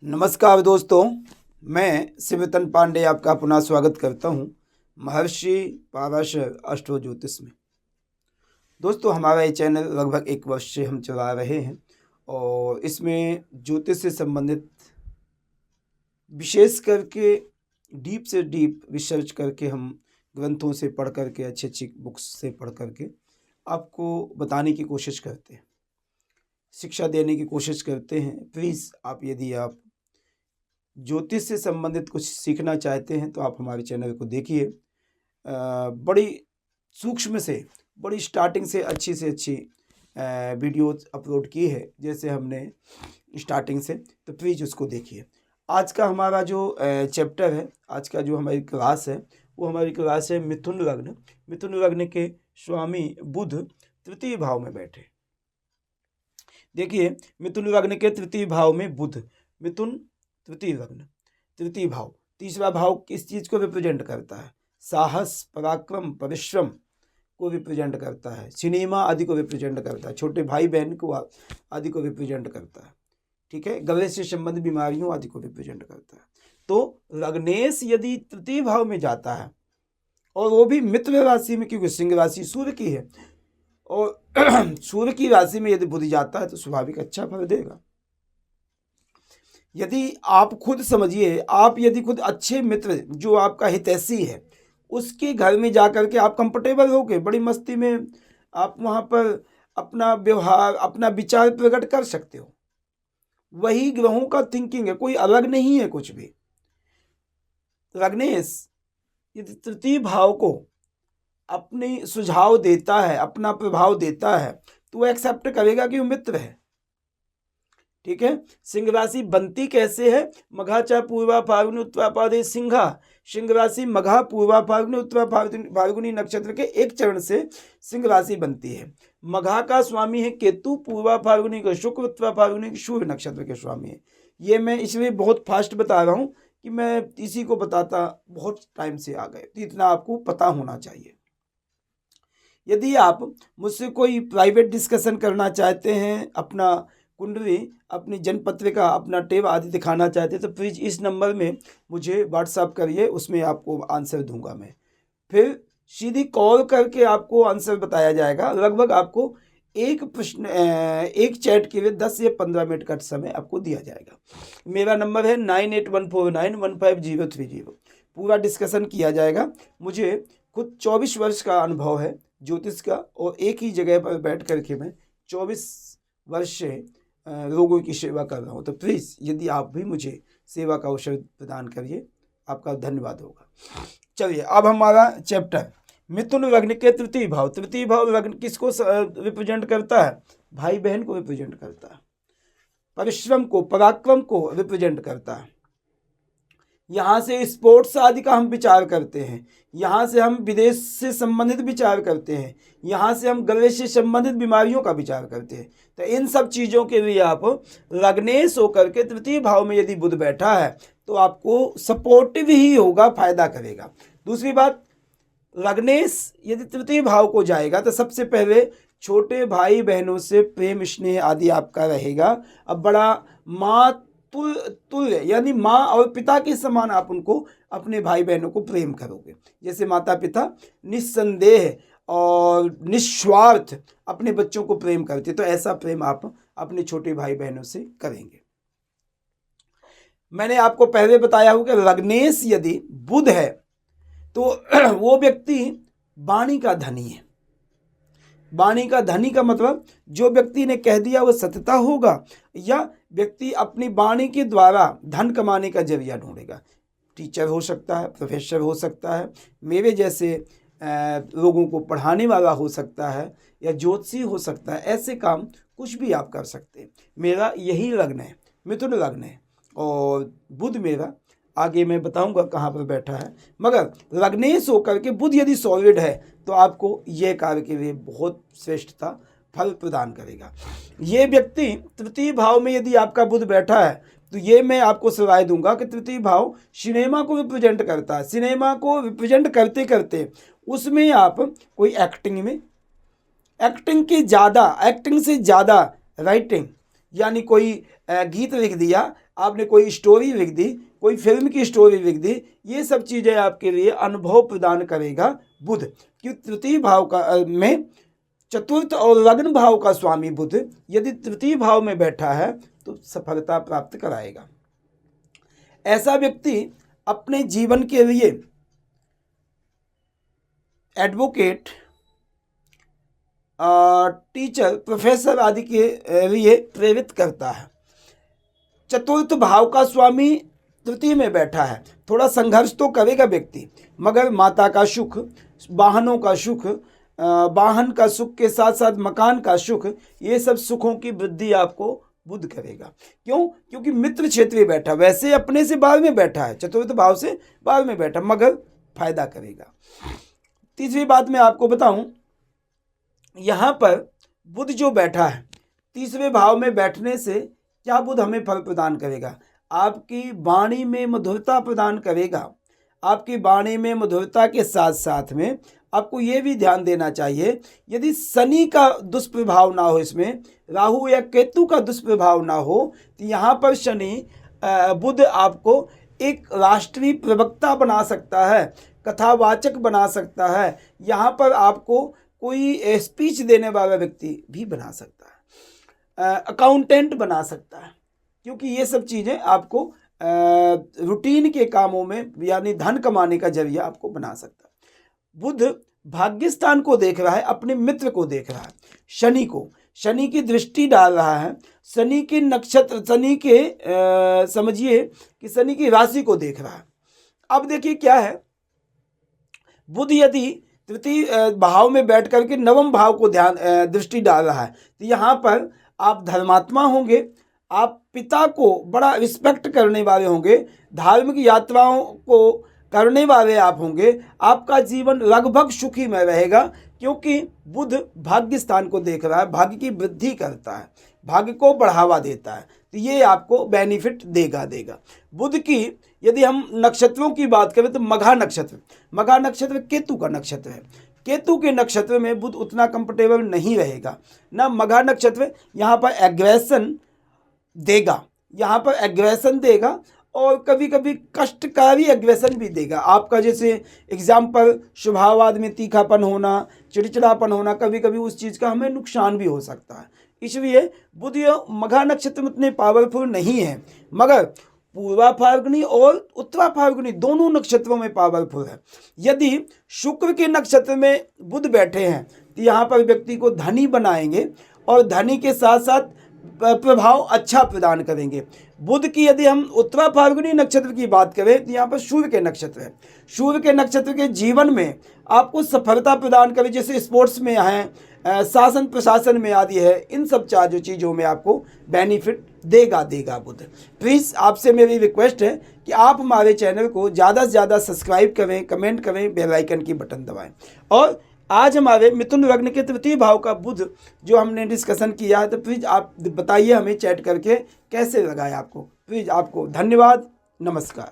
नमस्कार दोस्तों, मैं शिवतन पांडे आपका पुनः स्वागत करता हूं महर्षि पाराशर एस्ट्रो ज्योतिष में। दोस्तों, हमारा ये चैनल लगभग 1 वर्ष से हम चला रहे हैं और इसमें ज्योतिष से संबंधित विशेष करके डीप से डीप रिसर्च करके हम ग्रंथों से पढ़ करके अच्छी बुक्स से पढ़ करके आपको बताने की कोशिश करते हैं, शिक्षा देने की कोशिश करते हैं। प्लीज़ यदि आप ज्योतिष से संबंधित कुछ सीखना चाहते हैं तो आप हमारे चैनल को देखिए। बड़ी सूक्ष्म से बड़ी स्टार्टिंग से अच्छी वीडियोस अपलोड की है जैसे हमने स्टार्टिंग से, तो प्लीज़ उसको देखिए। आज का हमारा जो चैप्टर है, आज का जो हमारी क्लास है वो हमारी क्लास है मिथुन लग्न। मिथुन लग्न के स्वामी बुध तृतीय भाव में बैठे। देखिए, मिथुन लग्न के तृतीय भाव में बुध, मिथुन तृतीय लग्न, तृतीय भाव, तीसरा भाव किस चीज़ को रिप्रेजेंट करता है? साहस, पराक्रम, परिश्रम को रिप्रेजेंट करता है, सिनेमा आदि को रिप्रेजेंट करता है, छोटे भाई बहन को आदि को रिप्रेजेंट करता है, ठीक है, गले से संबंधित बीमारियों आदि को रिप्रेजेंट करता है। तो लग्नेश यदि तृतीय भाव में जाता है और वो भी मित्र राशि में, क्योंकि सिंह राशि सूर्य की है और सूर्य की राशि में यदि बुध जाता है तो स्वाभाविक अच्छा फल देगा। यदि आप खुद समझिए, आप यदि खुद अच्छे मित्र जो आपका हितैषी है उसके घर में जा कर के आप कंफर्टेबल होके बड़ी मस्ती में आप वहाँ पर अपना व्यवहार, अपना विचार प्रकट कर सकते हो। वही ग्रहों का थिंकिंग है, कोई अलग नहीं है कुछ भी। लग्नेश यदि तृतीय भाव को अपनी सुझाव देता है, अपना प्रभाव देता है, तो वो एक्सेप्ट करेगा कि वो मित्र है, ठीक है। सिंह राशि बनती कैसे है? मघा चा पूर्वा फाल्गुनी उत्तरा पादे सिंहा। सिंह राशि मघा पूर्वा फाल्गुनी उत्तरा फाल्गुनी नक्षत्र के एक चरण से सिंह राशि बनती है। मघा का स्वामी है केतु, पूर्वा फाल्गुनी का शुक्र, उत्तरा फाल्गुनी के सूर्य नक्षत्र के स्वामी है। ये मैं इसलिए बहुत फास्ट बता रहा हूँ कि मैं इसी को बताता बहुत टाइम से आ गए, तो इतना आपको पता होना चाहिए। यदि आप मुझसे कोई प्राइवेट डिस्कशन करना चाहते हैं, अपना कुंडली, अपनी जन्मपत्रिका, अपना टेब आदि दिखाना चाहते हैं तो प्लीज़ इस नंबर में मुझे व्हाट्सअप करिए, उसमें आपको आंसर दूंगा मैं। फिर सीधी कॉल करके आपको आंसर बताया जाएगा। लगभग आपको एक प्रश्न, एक चैट के लिए 10 या 15 मिनट का समय आपको दिया जाएगा। मेरा नंबर है 9814915030। पूरा डिस्कशन किया जाएगा। मुझे खुद 24 वर्ष का अनुभव है ज्योतिष का और एक ही जगह पर बैठ करके मैं 24 वर्ष से लोगों की सेवा कर रहा हूँ। तो प्लीज़ यदि आप भी मुझे सेवा का अवसर प्रदान करिए, आपका धन्यवाद होगा। चलिए, अब हमारा चैप्टर मिथुन लग्न के तृतीय भाव। तृतीय भाव लग्न किसको रिप्रेजेंट करता है? भाई बहन को रिप्रेजेंट करता है, परिश्रम को, पराक्रम को रिप्रेजेंट करता है। यहाँ से स्पोर्ट्स आदि का हम विचार करते हैं, यहाँ से हम विदेश से संबंधित विचार करते हैं, यहाँ से हम गले से संबंधित बीमारियों का विचार करते हैं। तो इन सब चीज़ों के लिए आप लग्नेश होकर के तृतीय भाव में यदि बुध बैठा है तो आपको सपोर्टिव ही होगा, फायदा करेगा। दूसरी बात, लग्नेश यदि तृतीय भाव को जाएगा तो सबसे पहले छोटे भाई बहनों से प्रेम स्नेह आदि आपका रहेगा। अब बड़ा माँ तुल्य यानी माँ और पिता के समान आप उनको, अपने भाई बहनों को प्रेम करोगे। जैसे माता पिता निस्संदेह और निस्वार्थ अपने बच्चों को प्रेम करते, तो ऐसा प्रेम आप अपने छोटे भाई बहनों से करेंगे। मैंने आपको पहले बताया हूं कि लग्नेश यदि बुध है तो वो व्यक्ति वाणी का धनी है। वाणी का धनी का मतलब जो व्यक्ति ने कह दिया वो सत्यता होगा, या व्यक्ति अपनी वाणी के द्वारा धन कमाने का जरिया ढूंढेगा। टीचर हो सकता है, प्रोफेसर हो सकता है, मेरे जैसे लोगों को पढ़ाने वाला हो सकता है, या ज्योतिषी हो सकता है। ऐसे काम कुछ भी आप कर सकते हैं। मेरा यही लग्न है, मिथुन लग्न है, और बुध मेरा आगे मैं बताऊंगा कहाँ पर बैठा है। मगर लग्नेश होकर के बुध यदि सॉलिड है तो आपको यह कार्य के लिए बहुत श्रेष्ठता फल प्रदान करेगा। ये व्यक्ति तृतीय भाव में यदि आपका बुध बैठा है तो ये मैं आपको सलाह दूंगा कि तृतीय भाव सिनेमा को रिप्रेजेंट करता है। सिनेमा को रिप्रेजेंट करते करते उसमें आप कोई एक्टिंग में, एक्टिंग से ज़्यादा राइटिंग, यानी कोई गीत लिख दिया, आपने कोई स्टोरी लिख दी, कोई फिल्म की स्टोरी लिख दी, ये सब चीज़ें आपके लिए अनुभव प्रदान करेगा बुध। कि तृतीय भाव का में चतुर्थ और लग्न भाव का स्वामी बुध यदि तृतीय भाव में बैठा है तो सफलता प्राप्त कराएगा। ऐसा व्यक्ति अपने जीवन के लिए एडवोकेट, टीचर, प्रोफेसर आदि के लिए प्रेरित करता है। चतुर्थ भाव का स्वामी तृतीय में बैठा है, थोड़ा संघर्ष तो करेगा व्यक्ति, मगर माता का सुख, वाहनों का सुख, वाहन का सुख के साथ साथ मकान का सुख, ये सब सुखों की वृद्धि आपको बुध करेगा। क्यों? क्योंकि मित्र क्षेत्र में बैठा, वैसे अपने से बाहर में बैठा है, चतुर्थ भाव से बाहर में बैठा, मगर फायदा करेगा। तीसरी बात मैं आपको बताऊं, यहाँ पर बुध जो बैठा है, तीसरे भाव में बैठने से क्या बुध हमें फल प्रदान करेगा? आपकी वाणी में मधुरता प्रदान करेगा। आपकी वाणी में मधुरता के साथ साथ में आपको ये भी ध्यान देना चाहिए, यदि शनि का दुष्प्रभाव ना हो, इसमें राहु या केतु का दुष्प्रभाव ना हो, तो यहाँ पर शनि बुध आपको एक राष्ट्रीय प्रवक्ता बना सकता है, कथावाचक बना सकता है, यहाँ पर आपको कोई स्पीच देने वाला व्यक्ति भी बना सकता है, अकाउंटेंट बना सकता है, क्योंकि ये सब चीज़ें आपको रूटीन के कामों में यानी धन कमाने का जरिया आपको बना सकता है। बुध भाग्यस्थान को देख रहा है, अपने मित्र को देख रहा है, शनि को, शनि की दृष्टि डाल रहा है, शनि के नक्षत्र, शनि के समझिए कि शनि की राशि को देख रहा है। अब देखिए क्या है, बुध यदि तृतीय भाव में बैठ करके नवम भाव को दृष्टि डाल रहा है, तो यहाँ पर आप धर्मात्मा होंगे, आप पिता को बड़ा रिस्पेक्ट करने वाले होंगे, धार्मिक यात्राओं को करने वाले आप होंगे, आपका जीवन लगभग सुखीमय रहेगा, क्योंकि बुध भाग्य स्थान को देख रहा है, भाग्य की वृद्धि करता है, भाग्य को बढ़ावा देता है, तो ये आपको बेनिफिट देगा। बुध की यदि हम नक्षत्रों की बात करें तो मघा नक्षत्र केतु का नक्षत्र है। केतु के नक्षत्र में बुध उतना कंफर्टेबल नहीं रहेगा ना। मघा नक्षत्र यहाँ पर एग्रेशन देगा, और कभी कभी कष्टकारी एग्रेशन भी देगा। आपका जैसे एग्जाम्पल स्वभाववाद में तीखापन होना, चिड़चिड़ापन होना, कभी कभी उस चीज़ का हमें नुकसान भी हो सकता है। इसलिए बुध मघा नक्षत्र में उतने पावरफुल नहीं है, मगर पूर्वा फाल्गुनी और उत्तरा फाल्गुनी दोनों नक्षत्रों में पावरफुल है। यदि शुक्र के नक्षत्र में बुध बैठे हैं तो यहाँ पर व्यक्ति को धनी बनाएंगे, और धनी के साथ साथ प्रभाव अच्छा प्रदान करेंगे। बुध की यदि हम उत्तरा फाल्गुनी नक्षत्र की बात करें तो यहाँ पर सूर्य के नक्षत्र है। सूर्य के नक्षत्र के जीवन में आपको सफलता प्रदान करे, जैसे स्पोर्ट्स में है, शासन प्रशासन में आदि है, इन सब चीज़ों में आपको बेनिफिट देगा बुध। प्लीज़ आपसे मेरी रिक्वेस्ट है कि आप हमारे चैनल को ज़्यादा से ज़्यादा सब्सक्राइब करें, कमेंट करें, बेल आइकन की बटन दबाएं। और आज हमारे मिथुन लग्न के तृतीय भाव का बुध जो हमने डिस्कशन किया है, तो प्लीज़ आप बताइए हमें चैट करके कैसे लगा है आपको। प्लीज़ आपको धन्यवाद, नमस्कार।